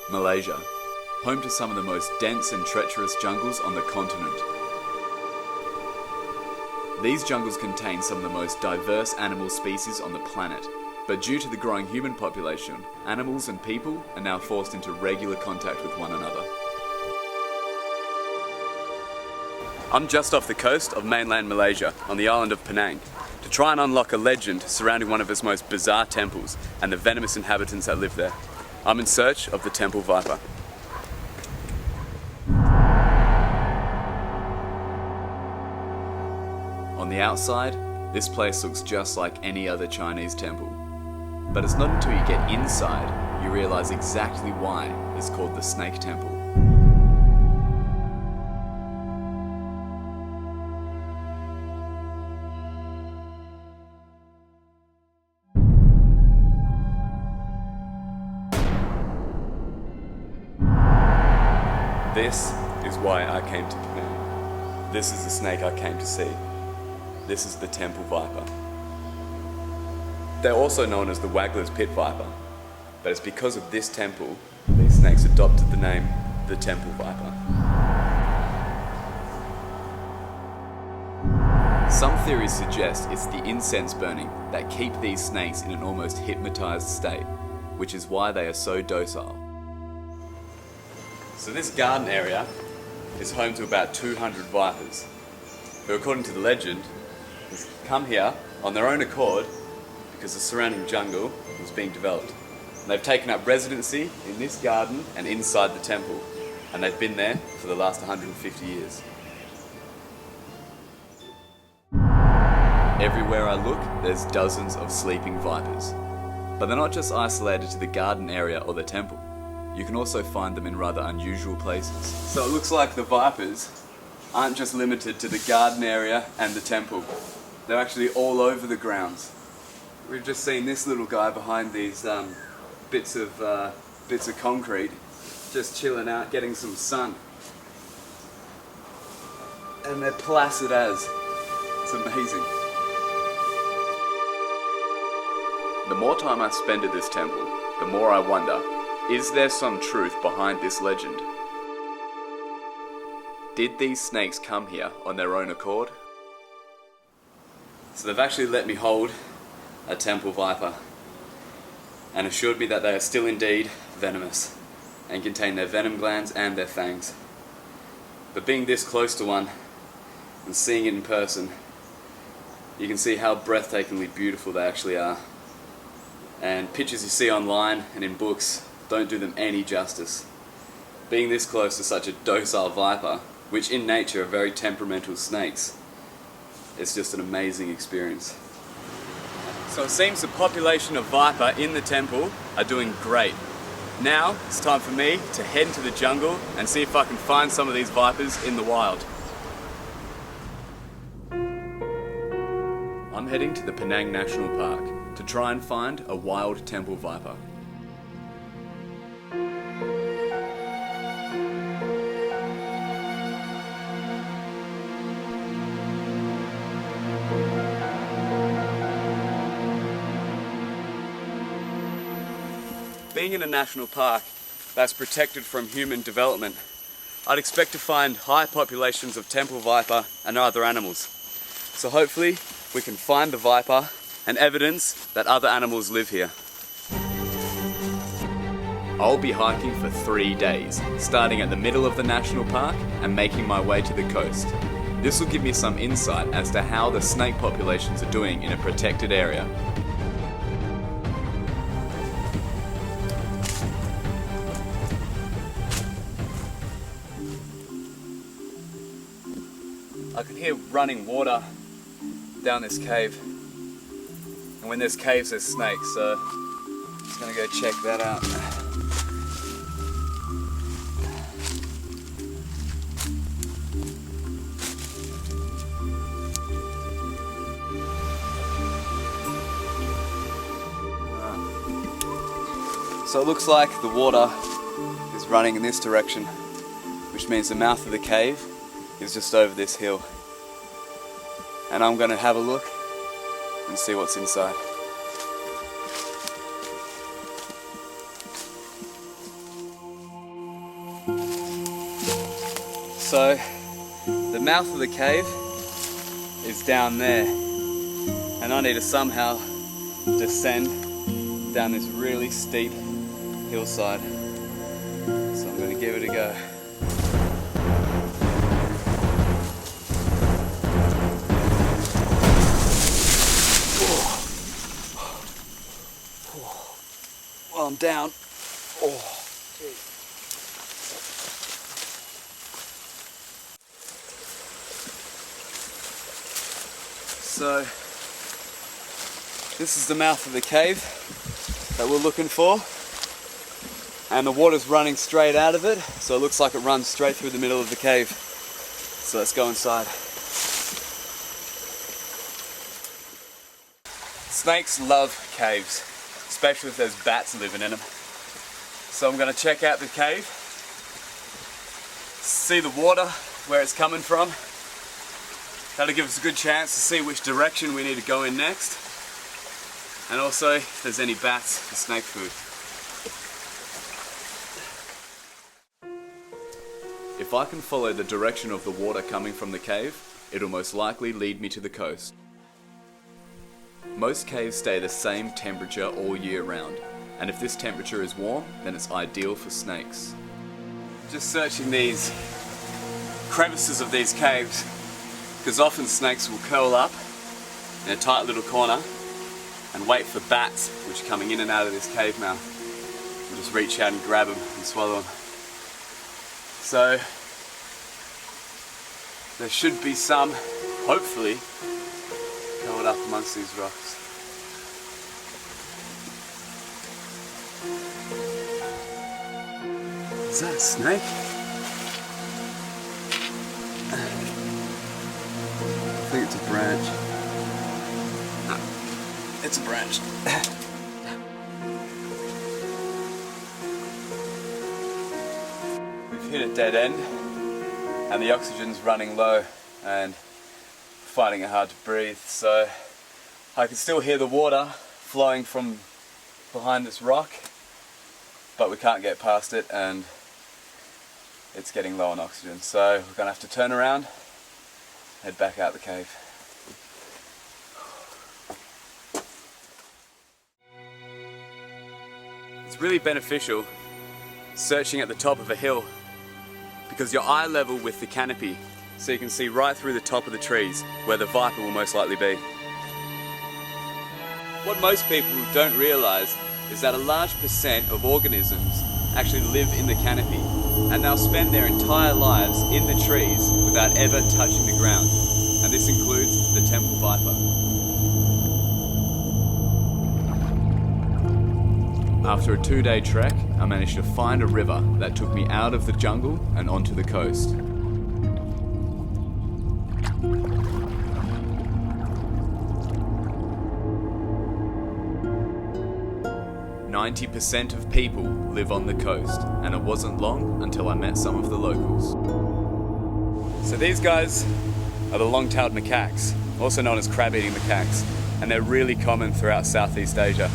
Malaysia, home to some of the most dense and treacherous jungles on the continent. These jungles contain some of the most diverse animal species on the planet, but due to the growing human population, animals and people are now forced into regular contact with one another. I'm just off the coast of mainland Malaysia, on the island of Penang, to try and unlock a legend surrounding one of its most bizarre temples and the venomous inhabitants that live there. I'm in search of the temple viper. On the outside, this place looks just like any other Chinese temple. But it's not until you get inside you realize exactly why it's called the Snake Temple. This is why I came to Penang. This is the snake I came to see. This is the temple viper. They're also known as the Waggler's pit viper, but it's because of this temple these snakes adopted the name the temple viper. Some theories suggest it's the incense burning that keep these snakes in an almost hypnotized state, which is why they are so docile. So this garden area is home to about 200 vipers, who according to the legend, has come here on their own accord because the surrounding jungle was being developed. And they've taken up residency in this garden and inside the temple, and they've been there for the last 150 years. Everywhere I look, there's dozens of sleeping vipers. But they're not just isolated to the garden area or the temple. You can also find them in rather unusual places. So it looks like the vipers aren't just limited to the garden area and the temple. They're actually all over the grounds. We've just seen this little guy behind these bits of concrete, just chilling out, getting some sun. And they're placid as. It's amazing. The more time I spend at this temple, the more I wonder, is there some truth behind this legend? Did these snakes come here on their own accord? So they've actually let me hold a temple viper and assured me that they are still indeed venomous and contain their venom glands and their fangs. But being this close to one and seeing it in person, you can see how breathtakingly beautiful they actually are. And pictures you see online and in books don't do them any justice. Being this close to such a docile viper, which in nature are very temperamental snakes, it's just an amazing experience. So it seems the population of viper in the temple are doing great. Now it's time for me to head into the jungle and see if I can find some of these vipers in the wild. I'm heading to the Penang National Park to try and find a wild temple viper. Being in a national park that's protected from human development, I'd expect to find high populations of temple viper and other animals. So hopefully we can find the viper and evidence that other animals live here. I'll be hiking for 3 days, starting at the middle of the national park and making my way to the coast. This will give me some insight as to how the snake populations are doing in a protected area. I can hear running water down this cave. And when there's caves, there's snakes, so I'm just gonna go check that out. So it looks like the water is running in this direction, which means the mouth of the cave is just over this hill. And I'm going to have a look and see what's inside. So the mouth of the cave is down there, and I need to somehow descend down this really steep hillside. So I'm going to give it a go. Well, I'm down. Oh, geez. So, this is the mouth of the cave that we're looking for. And the water's running straight out of it, so it looks like it runs straight through the middle of the cave. So let's go inside. Snakes love caves, especially if there's bats living in them. So I'm going to check out the cave, see the water, where it's coming from. That'll give us a good chance to see which direction we need to go in next. And also if there's any bats for snake food. If I can follow the direction of the water coming from the cave, it'll most likely lead me to the coast. Most caves stay the same temperature all year round, and if this temperature is warm, then it's ideal for snakes. Just searching these crevices of these caves, because often snakes will curl up in a tight little corner and wait for bats which are coming in and out of this cave mouth. We'll just reach out and grab them and swallow them. So there should be some, hopefully, curled up amongst these rocks. Is that a snake? I think it's a branch. No, it's a branch. We've hit a dead end and the oxygen's running low and finding it hard to breathe, so I can still hear the water flowing from behind this rock, but we can't get past it and it's getting low on oxygen, so we're going to have to turn around, head back out the cave. It's really beneficial searching at the top of a hill because you're eye level with the canopy, so you can see right through the top of the trees where the viper will most likely be. What most people don't realise is that a large percent of organisms actually live in the canopy, and they'll spend their entire lives in the trees without ever touching the ground, and this includes the temple viper. After a 2-day trek, I managed to find a river that took me out of the jungle and onto the coast. "90% of people live on the coast, and it wasn't long until I met some of the locals." So these guys are the long-tailed macaques, also known as crab-eating macaques, and they're really common throughout Southeast Asia.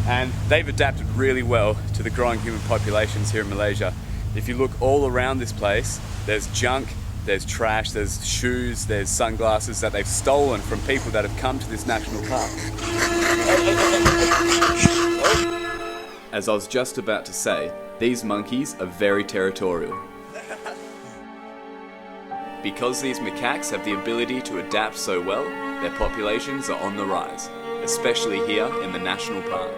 And they've adapted really well to the growing human populations here in Malaysia. If you look all around this place, there's junk, there's trash, there's shoes, there's sunglasses that they've stolen from people that have come to this national park. As I was just about to say, these monkeys are very territorial. Because these macaques have the ability to adapt so well, their populations are on the rise, especially here in the national park.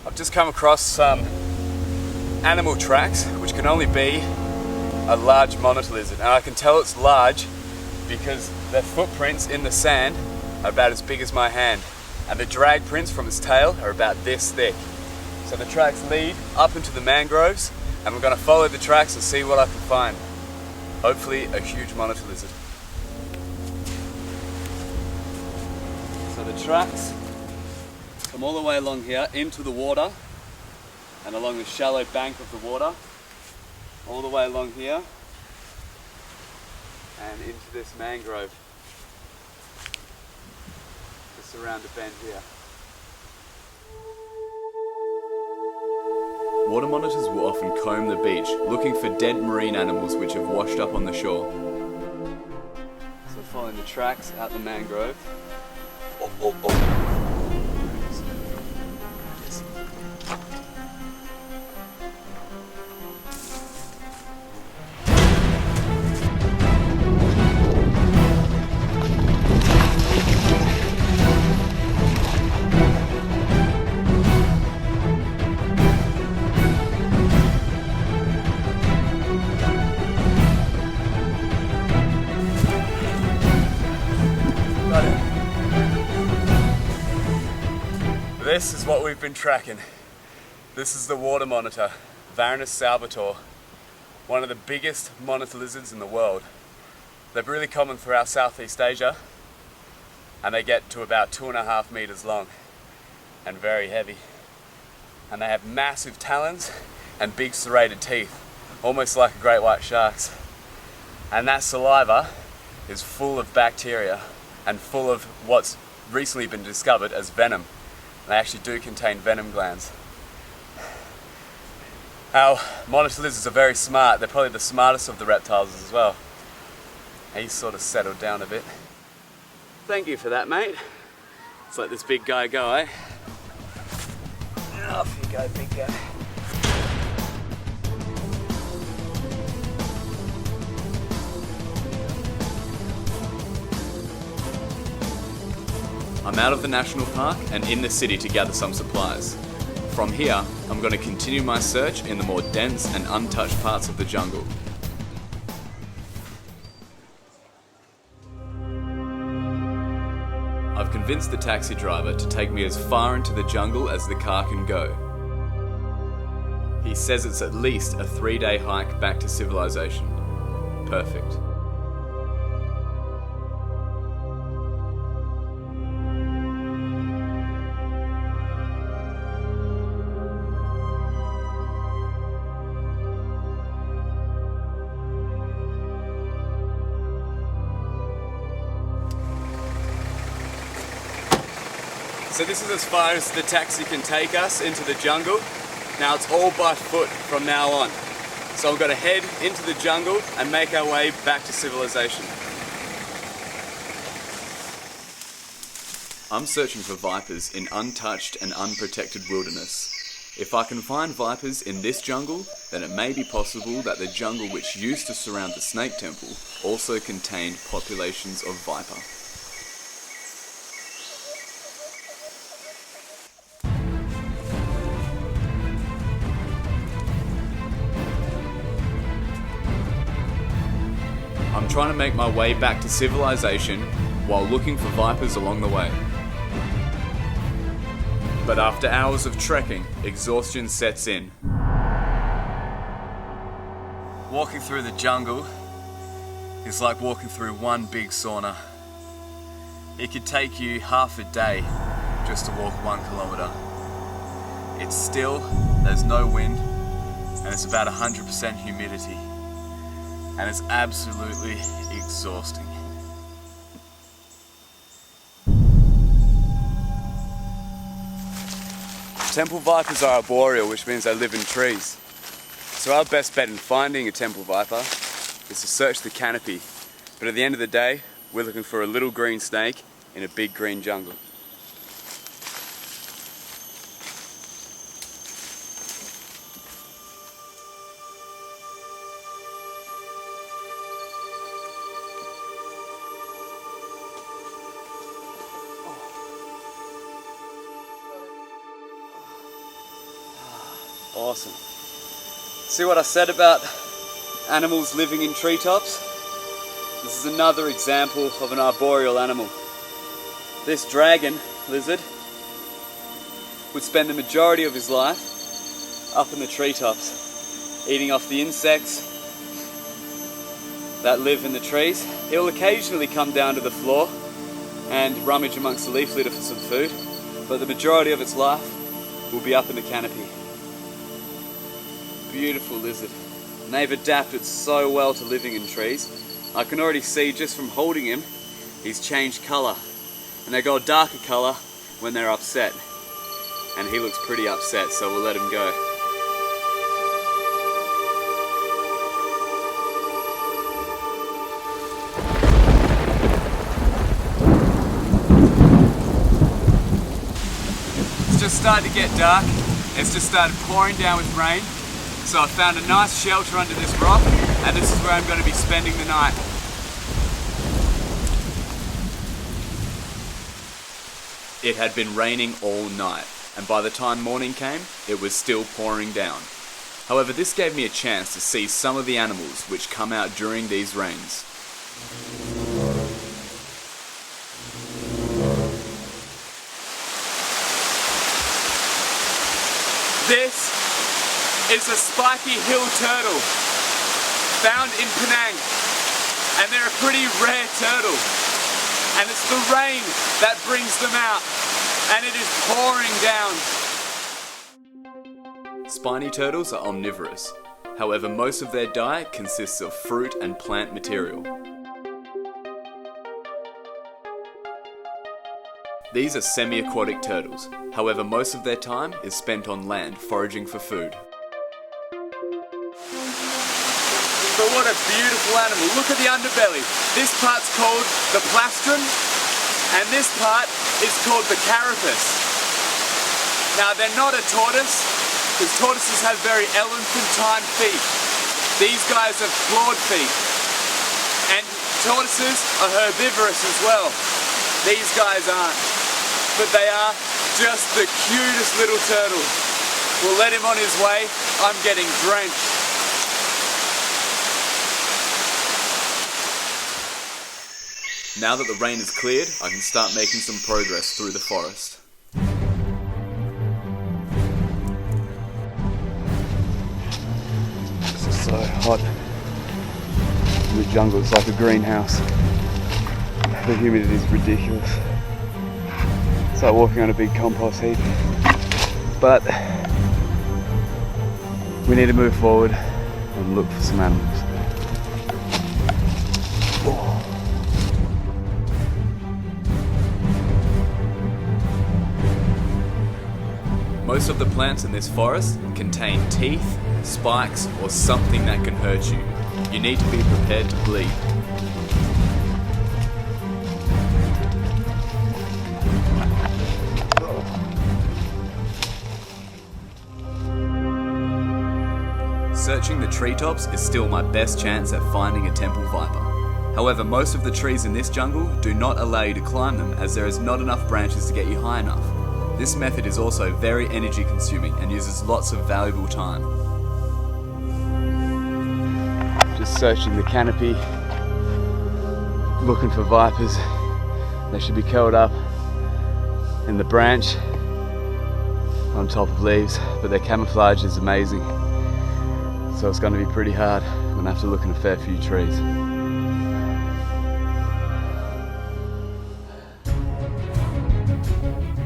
I've just come across some animal tracks, which can only be a large monitor lizard. And I can tell it's large because their footprints in the sand are about as big as my hand. And the drag prints from its tail are about this thick. So the tracks lead up into the mangroves, and we're going to follow the tracks and see what I can find. Hopefully a huge monitor lizard. So the tracks come all the way along here into the water and along the shallow bank of the water, all the way along here and into this mangrove just around the bend here. Water monitors will often comb the beach, looking for dead marine animals which have washed up on the shore. So following the tracks out the mangrove. This is what we've been tracking. This is the water monitor, Varanus salvator, one of the biggest monitor lizards in the world. They're really common throughout Southeast Asia, and they get to about 2.5 meters long and very heavy. And they have massive talons and big serrated teeth, almost like a great white shark's. And that saliva is full of bacteria and full of what's recently been discovered as venom. They actually do contain venom glands. Our monitor lizards are very smart. They're probably the smartest of the reptiles as well. He's sort of settled down a bit. Thank you for that, mate. Let's let this big guy go, eh? Off you go, big guy. I'm out of the national park and in the city to gather some supplies. From here, I'm going to continue my search in the more dense and untouched parts of the jungle. I've convinced the taxi driver to take me as far into the jungle as the car can go. He says it's at least a 3-day hike back to civilization. Perfect. So this is as far as the taxi can take us into the jungle. Now it's all by foot from now on. So I'm going to head into the jungle and make our way back to civilization. I'm searching for vipers in untouched and unprotected wilderness. If I can find vipers in this jungle, then it may be possible that the jungle which used to surround the snake temple also contained populations of viper. I'm trying to make my way back to civilization while looking for vipers along the way. But after hours of trekking, exhaustion sets in. Walking through the jungle is like walking through one big sauna. It could take you half a day just to walk 1 kilometer. It's still, there's no wind, and it's about 100% humidity. And it's absolutely exhausting. Temple vipers are arboreal, which means they live in trees. So our best bet in finding a temple viper is to search the canopy. But at the end of the day, we're looking for a little green snake in a big green jungle. Awesome. See what I said about animals living in treetops? This is another example of an arboreal animal. This dragon lizard would spend the majority of his life up in the treetops, eating off the insects that live in the trees. He'll occasionally come down to the floor and rummage amongst the leaf litter for some food, but the majority of its life will be up in the canopy. Beautiful lizard. And they've adapted so well to living in trees. I can already see just from holding him, he's changed colour. And they go a darker colour when they're upset. And he looks pretty upset, so we'll let him go. started to get dark. It's just started pouring down with rain. So I found a nice shelter under this rock, and this is where I'm going to be spending the night. It had been raining all night, and by the time morning came, it was still pouring down. However, this gave me a chance to see some of the animals which come out during these rains. This is a spiky hill turtle found in Penang, and they're a pretty rare turtle, and it's the rain that brings them out, and it is pouring down. Spiny turtles are omnivorous. However, most of their diet consists of fruit and plant material. These are semi-aquatic turtles. However, most of their time is spent on land foraging for food. But what a beautiful animal. Look at the underbelly. This part's called the plastron, and this part is called the carapace. Now, they're not a tortoise, because tortoises have very elephantine feet. These guys have clawed feet. And tortoises are herbivorous as well. These guys aren't. But they are just the cutest little turtle. We'll let him on his way. I'm getting drenched. Now that the rain is cleared, I can start making some progress through the forest. This is so hot. The jungle is like a greenhouse. The humidity is ridiculous. It's like walking on a big compost heap. But we need to move forward and look for some animals. Most of the plants in this forest contain teeth, spikes, or something that can hurt you. You need to be prepared to bleed. Searching the treetops is still my best chance at finding a temple viper. However, most of the trees in this jungle do not allow you to climb them, as there is not enough branches to get you high enough. This method is also very energy consuming and uses lots of valuable time. Just searching the canopy, looking for vipers. They should be curled up in the branch on top of leaves, but their camouflage is amazing. So it's going to be pretty hard. I'm going to have to look in a fair few trees.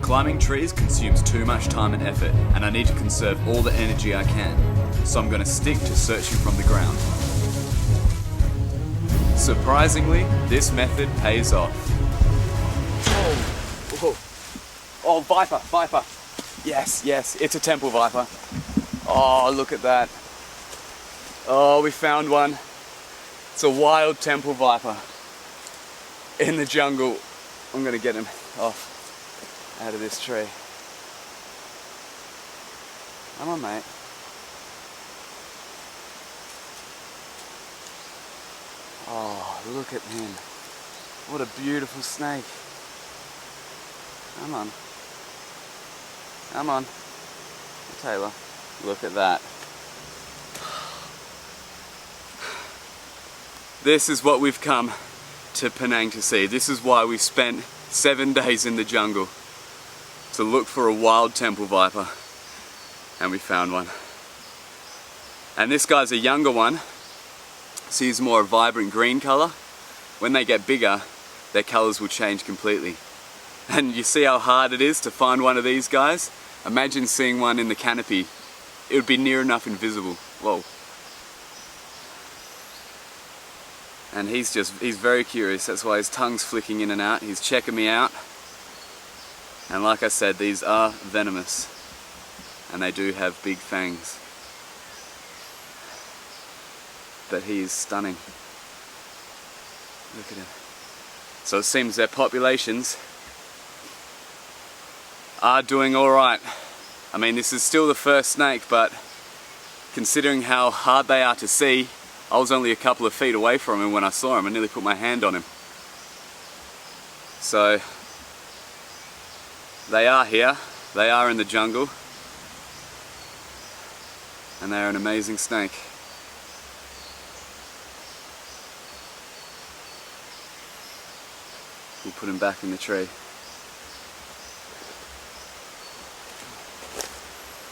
Climbing trees consumes too much time and effort, and I need to conserve all the energy I can, so I'm going to stick to searching from the ground. Surprisingly, this method pays off. Oh, viper, viper. Yes, it's a temple viper. Oh, look at that. Oh, we found one. It's a wild temple viper in the jungle. I'm going to get him off. Out of this tree. Come on, mate. Oh, look at him. What a beautiful snake. Come on. Come on. Taylor, look at that. This is what we've come to Penang to see. This is why we spent 7 days in the jungle. To look for a wild temple viper, and we found one. And this guy's a younger one, so he's more a vibrant green color. When they get bigger, their colors will change completely. And you see how hard it is to find one of these guys? Imagine seeing one in the canopy. It would be near enough invisible. Whoa. And he's very curious. That's why his tongue's flicking in and out. He's checking me out. And like I said, these are venomous, and they do have big fangs. But he is stunning. Look at him. So it seems their populations are doing all right. I mean, this is still the first snake, but considering how hard they are to see, I was only a couple of feet away from him when I saw him. I nearly put my hand on him. So, they are here, they are in the jungle, and they are an amazing snake. We'll put him back in the tree.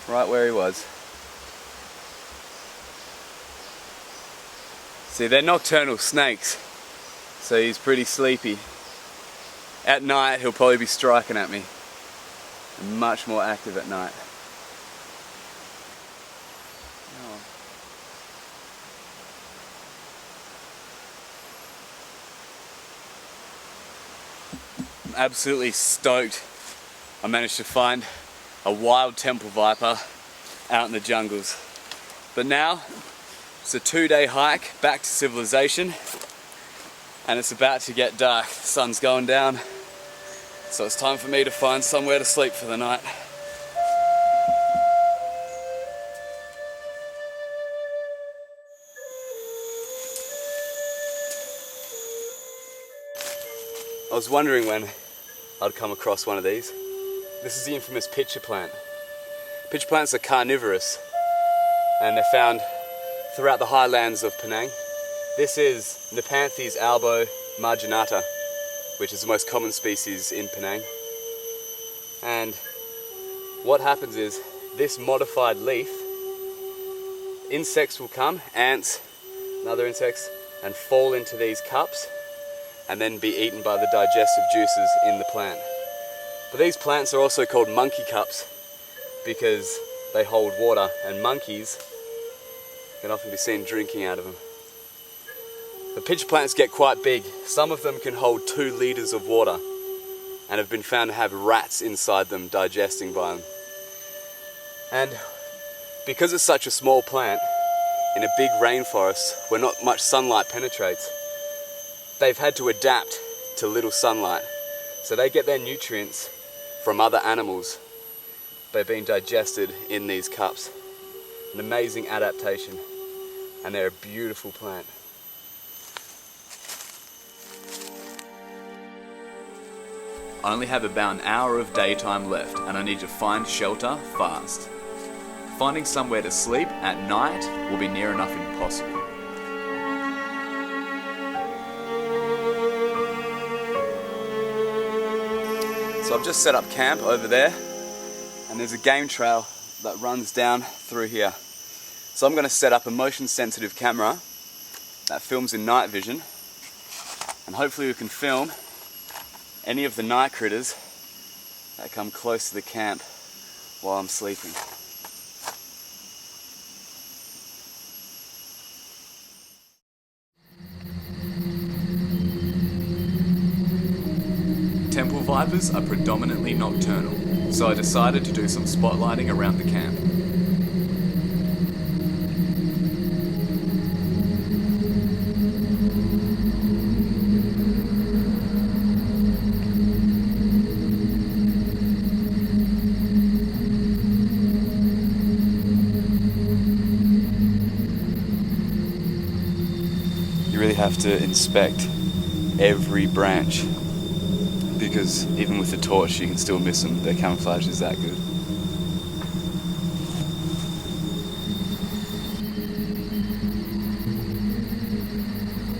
Right where he was. See, they're nocturnal snakes, so he's pretty sleepy. At night, he'll probably be striking at me. And much more active at night. I'm absolutely stoked I managed to find a wild temple viper out in the jungles. But now, it's a 2-day hike back to civilization, and it's about to get dark. The sun's going down, so it's time for me to find somewhere to sleep for the night. I was wondering when I'd come across one of these. This is the infamous pitcher plant. Pitcher plants are carnivorous, and they're found throughout the highlands of Penang. This is Nepenthes albo marginata, which is the most common species in Penang. And what happens is, this modified leaf, insects will come, ants and other insects, and fall into these cups and then be eaten by the digestive juices in the plant. But these plants are also called monkey cups because they hold water, and monkeys can often be seen drinking out of them. The pitcher plants get quite big. Some of them can hold 2 liters of water and have been found to have rats inside them digesting by them. And because it's such a small plant in a big rainforest where not much sunlight penetrates, they've had to adapt to little sunlight. So they get their nutrients from other animals. They're being digested in these cups. An amazing adaptation, and they're a beautiful plant. I only have about an hour of daytime left, and I need to find shelter fast. Finding somewhere to sleep at night will be near enough impossible. So I've just set up camp over there, and there's a game trail that runs down through here. So I'm going to set up a motion sensitive camera that films in night vision, and hopefully we can film any of the night critters that come close to the camp while I'm sleeping. Temple vipers are predominantly nocturnal, so I decided to do some spotlighting around the camp. You really have to inspect every branch, because even with the torch you can still miss them. Their camouflage is that good.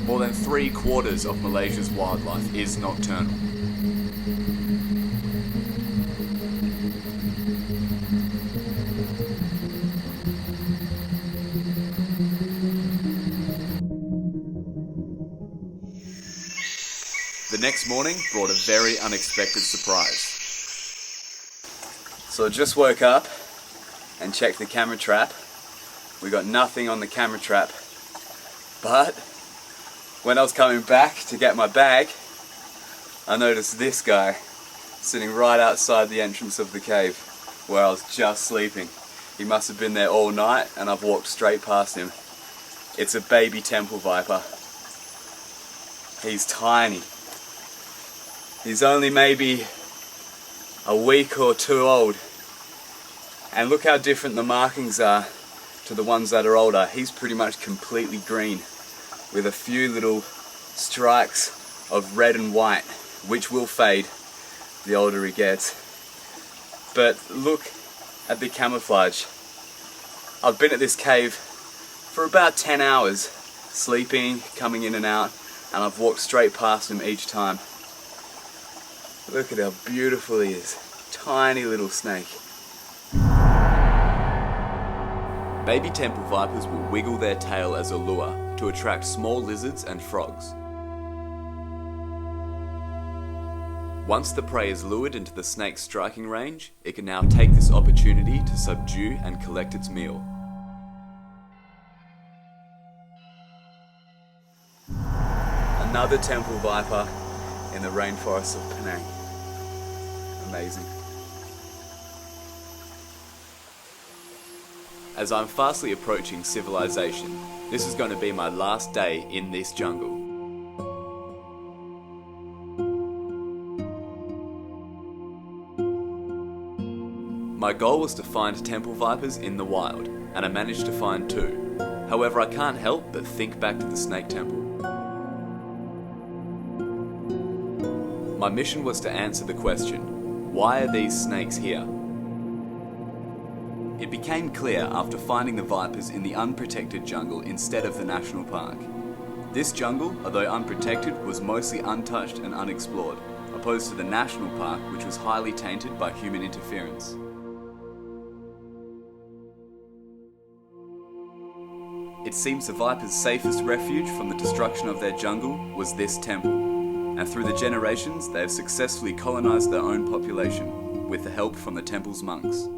More than 3/4 of Malaysia's wildlife is nocturnal. The next morning brought a very unexpected surprise. So I just woke up and checked the camera trap. We got nothing on the camera trap, but when I was coming back to get my bag, I noticed this guy sitting right outside the entrance of the cave where I was just sleeping. He must have been there all night, and I've walked straight past him. It's a baby temple viper. He's tiny. He's only maybe a week or 2 old, And look how different the markings are to the ones that are older. He's pretty much completely green with a few little strikes of red and white, which will fade the older he gets. But look at the camouflage. I've been at this cave for about 10 hours, sleeping, coming in and out, and I've walked straight past him each time. Look at how beautiful he is. Tiny little snake. Baby temple vipers will wiggle their tail as a lure to attract small lizards and frogs. Once the prey is lured into the snake's striking range, it can now take this opportunity to subdue and collect its meal. Another temple viper in the rainforest of Penang. Amazing. As I'm fastly approaching civilization, this is going to be my last day in this jungle. My goal was to find temple vipers in the wild, and I managed to find 2. However, I can't help but think back to the snake temple. My mission was to answer the question, why are these snakes here? It became clear after finding the vipers in the unprotected jungle instead of the national park. This jungle, although unprotected, was mostly untouched and unexplored, opposed to the national park, which was highly tainted by human interference. It seems the vipers' safest refuge from the destruction of their jungle was this temple, and through the generations they have successfully colonized their own population, with the help from the temple's monks.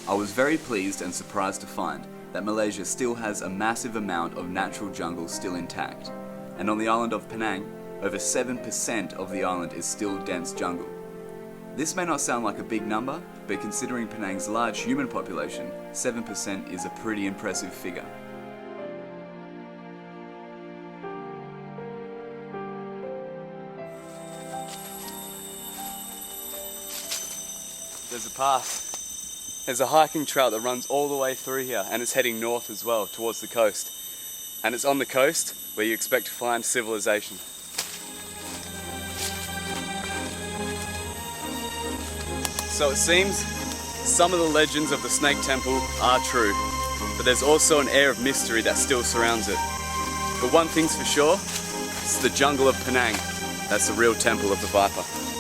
I was very pleased and surprised to find that Malaysia still has a massive amount of natural jungle still intact, and on the island of Penang, over 7% of the island is still dense jungle. This may not sound like a big number, but considering Penang's large human population, 7% is a pretty impressive figure. There's a path. There's a hiking trail that runs all the way through here, and it's heading north as well, towards the coast. And it's on the coast where you expect to find civilization. So it seems some of the legends of the Snake Temple are true, but there's also an air of mystery that still surrounds it. But one thing's for sure, it's the jungle of Penang. That's the real temple of the viper.